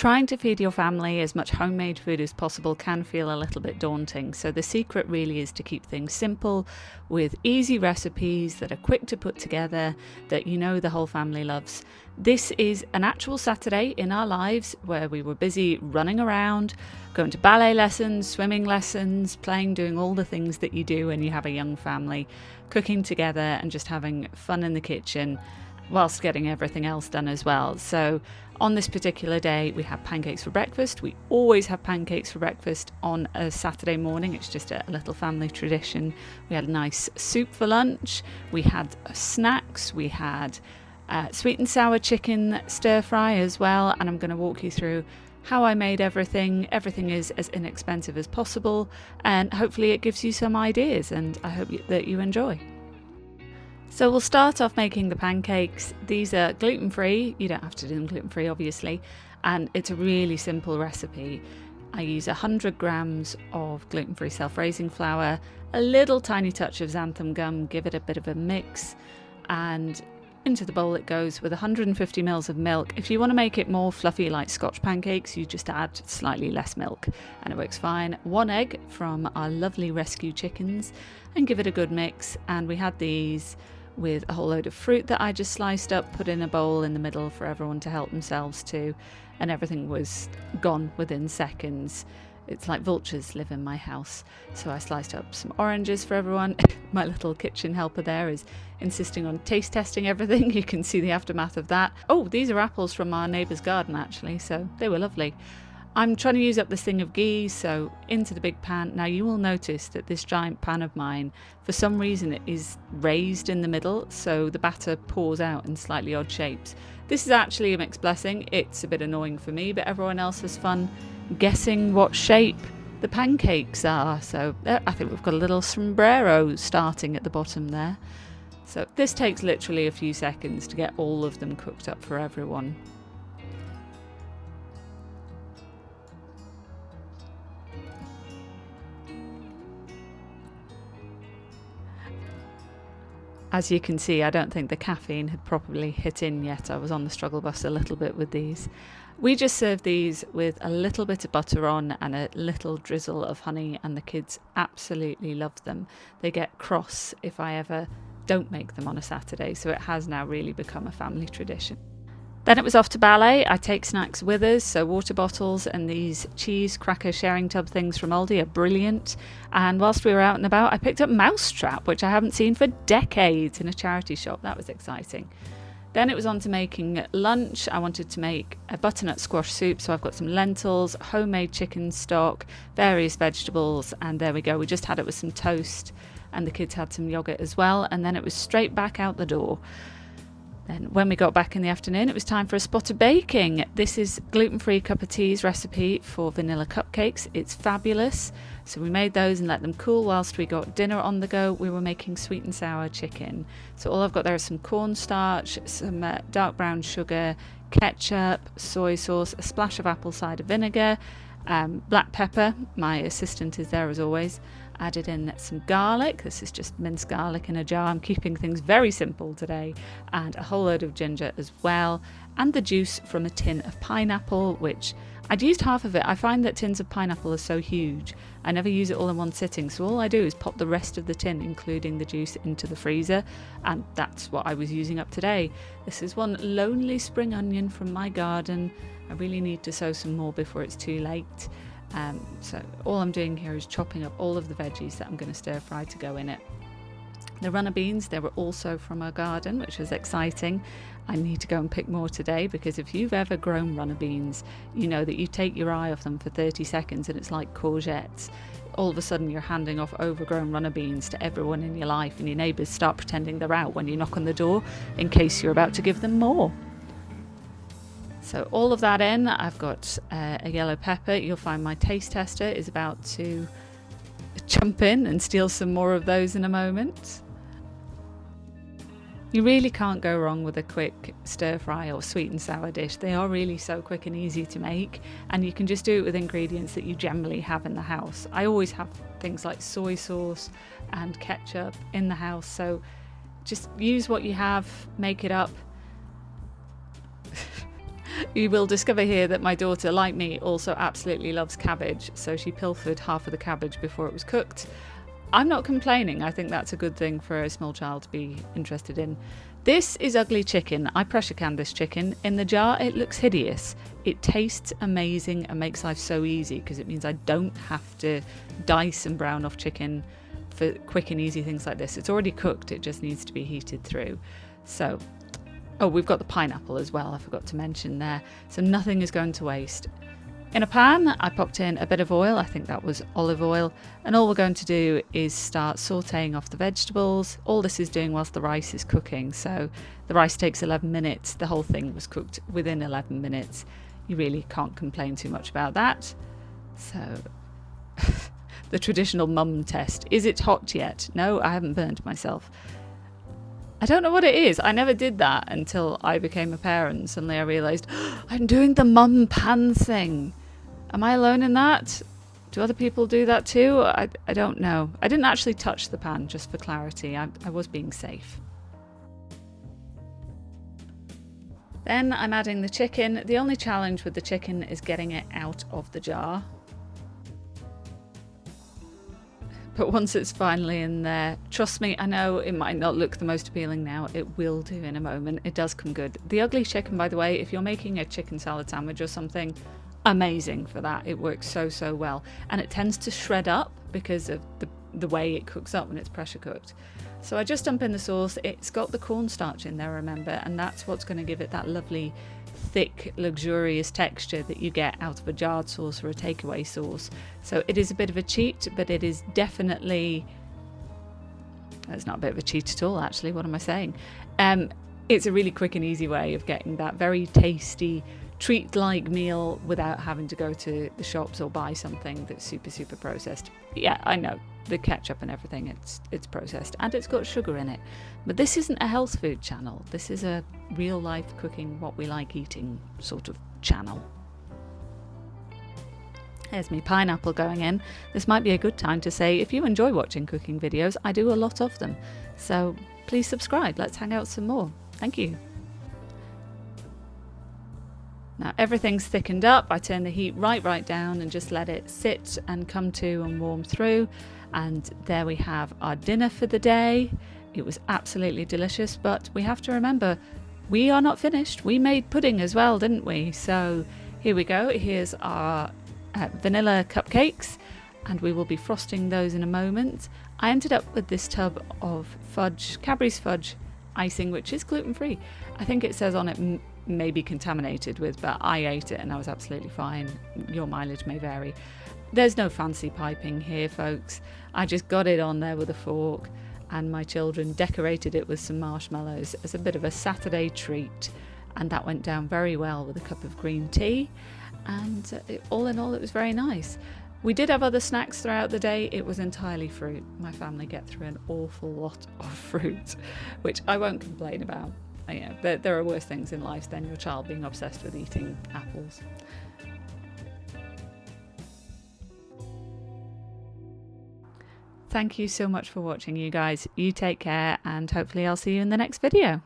Trying to feed your family as much homemade food as possible can feel a little bit daunting, so the secret really is to keep things simple with easy recipes that are quick to put together, that you know the whole family loves. This is an actual Saturday in our lives where we were busy running around, going to ballet lessons, swimming lessons, playing, doing all the things that you do when you have a young family, cooking together and just having fun in the kitchen whilst getting everything else done as well. So on this particular day, we had pancakes for breakfast. We always have pancakes for breakfast on a Saturday morning. It's just a little family tradition. We had a nice soup for lunch. We had snacks. We had sweet and sour chicken stir fry as well. And I'm going to walk you through how I made everything. Everything is as inexpensive as possible. And hopefully it gives you some ideas. And I hope that you enjoy. So we'll start off making the pancakes. These are gluten-free. You don't have to do them gluten-free, obviously. And it's a really simple recipe. I use 100 grams of gluten-free self-raising flour, a little tiny touch of xanthan gum, give it a bit of a mix, and into the bowl it goes with 150 mils of milk. If you want to make it more fluffy like Scotch pancakes, you just add slightly less milk and it works fine. 1 egg from our lovely rescue chickens and give it a good mix. And we had these with a whole load of fruit that I just sliced up, put in a bowl in the middle for everyone to help themselves to, and everything was gone within seconds. It's like vultures live in my house. So I sliced up some oranges for everyone. My little kitchen helper there is insisting on taste testing everything. You can see the aftermath of that. Oh, these are apples from our neighbour's garden actually, so they were lovely. I'm trying to use up this thing of ghee, so into the big pan. Now you will notice that this giant pan of mine, for some reason it is raised in the middle, so the batter pours out in slightly odd shapes. This is actually a mixed blessing. It's a bit annoying for me, but everyone else has fun guessing what shape the pancakes are. So I think we've got a little sombrero starting at the bottom there. So this takes literally a few seconds to get all of them cooked up for everyone. As you can see, I don't think the caffeine had properly hit in yet. I was on the struggle bus a little bit with these. We just serve these with a little bit of butter on and a little drizzle of honey, and the kids absolutely love them. They get cross if I ever don't make them on a Saturday, so it has now really become a family tradition. Then it was off to ballet. I take snacks with us, so water bottles and these cheese cracker sharing tub things from Aldi are brilliant. And whilst we were out and about, I picked up Mousetrap, which I haven't seen for decades in a charity shop. That was exciting. Then it was on to making lunch. I wanted to make a butternut squash soup, so I've got some lentils, homemade chicken stock, various vegetables, and there we go. We just had it with some toast, and the kids had some yogurt as well, and then it was straight back out the door. Then when we got back in the afternoon, it was time for a spot of baking. This is gluten-free cup of tea's recipe for vanilla cupcakes. It's fabulous. So we made those and let them cool whilst we got dinner on the go. We were making sweet and sour chicken. So all I've got there is some cornstarch, some dark brown sugar, ketchup, soy sauce, a splash of apple cider vinegar, black pepper. My assistant is there as always. Added in some garlic. This is just minced garlic in a jar. I'm keeping things very simple today. And a whole load of ginger as well. And the juice from a tin of pineapple, which I'd used half of it. I find that tins of pineapple are so huge. I never use it all in one sitting. So all I do is pop the rest of the tin, including the juice, into the freezer. And that's what I was using up today. This is one lonely spring onion from my garden. I really need to sow some more before it's too late. So all I'm doing here is chopping up all of the veggies that I'm going to stir fry to go in it. The runner beans, they were also from our garden, which was exciting. I need to go and pick more today, because if you've ever grown runner beans, you know that you take your eye off them for 30 seconds and it's like courgettes. All of a sudden you're handing off overgrown runner beans to everyone in your life, and your neighbours start pretending they're out when you knock on the door in case you're about to give them more. So all of that in, I've got a yellow pepper. You'll find my taste tester is about to jump in and steal some more of those in a moment. You really can't go wrong with a quick stir fry or sweet and sour dish. They are really so quick and easy to make, and you can just do it with ingredients that you generally have in the house. I always have things like soy sauce and ketchup in the house, so just use what you have, make it up. You will discover here that my daughter, like me, also absolutely loves cabbage, so she pilfered half of the cabbage before it was cooked. I'm not complaining. I think that's a good thing for a small child to be interested in. This is ugly chicken. I pressure canned this chicken. In the jar, it looks hideous. It tastes amazing and makes life so easy because it means I don't have to dice and brown off chicken for quick and easy things like this. It's already cooked. It just needs to be heated through. So, oh, we've got the pineapple as well. I forgot to mention there. So nothing is going to waste. In a pan, I popped in a bit of oil, I think that was olive oil, and all we're going to do is start sauteing off the vegetables. All this is doing whilst the rice is cooking, so the rice takes 11 minutes. The whole thing was cooked within 11 minutes. You really can't complain too much about that. So, the traditional mum test. Is it hot yet? No, I haven't burned myself. I don't know what it is. I never did that until I became a parent. Suddenly I realised, I'm doing the mum pan thing. Am I alone in that? Do other people do that too? I don't know. I didn't actually touch the pan, just for clarity. I was being safe. Then I'm adding the chicken. The only challenge with the chicken is getting it out of the jar. But once it's finally in there, trust me, I know it might not look the most appealing now. It will do in a moment. It does come good. The ugly chicken, by the way, if you're making a chicken salad sandwich or something, amazing for that. It works so, so well. And it tends to shred up because of the way it cooks up when it's pressure cooked. So I just dump in the sauce. It's got the cornstarch in there, remember, and that's what's going to give it that lovely, thick, luxurious texture that you get out of a jarred sauce or a takeaway sauce. So it is a bit of a cheat, but it is definitely... It's not a bit of a cheat at all, actually. What am I saying? It's a really quick and easy way of getting that very tasty treat-like meal without having to go to the shops or buy something that's super, super processed. Yeah, I know. The ketchup and everything, it's processed and it's got sugar in it. But this isn't a health food channel. This is a real life cooking what we like eating sort of channel. There's me pineapple going in. This might be a good time to say if you enjoy watching cooking videos, I do a lot of them. So please subscribe. Let's hang out some more. Thank you. Now everything's thickened up. I turn the heat right down and just let it sit and come to and warm through. And there we have our dinner for the day. It was absolutely delicious, but we have to remember we are not finished. We made pudding as well, didn't we? So here we go. Here's our vanilla cupcakes, and we will be frosting those in a moment. I ended up with this tub of fudge, Cadbury's fudge icing, which is gluten-free. I think it says on it may be contaminated with, but I ate it and I was absolutely fine. Your mileage may vary. There's no fancy piping here, folks. I just got it on there with a fork, and my children decorated it with some marshmallows as a bit of a Saturday treat, and that went down very well with a cup of green tea, and all in all it was very nice. We did have other snacks throughout the day. It was entirely fruit. My family get through an awful lot of fruit, which I won't complain about. There are worse things in life than your child being obsessed with eating apples. Thank you so much for watching, you guys. You take care, and hopefully I'll see you in the next video.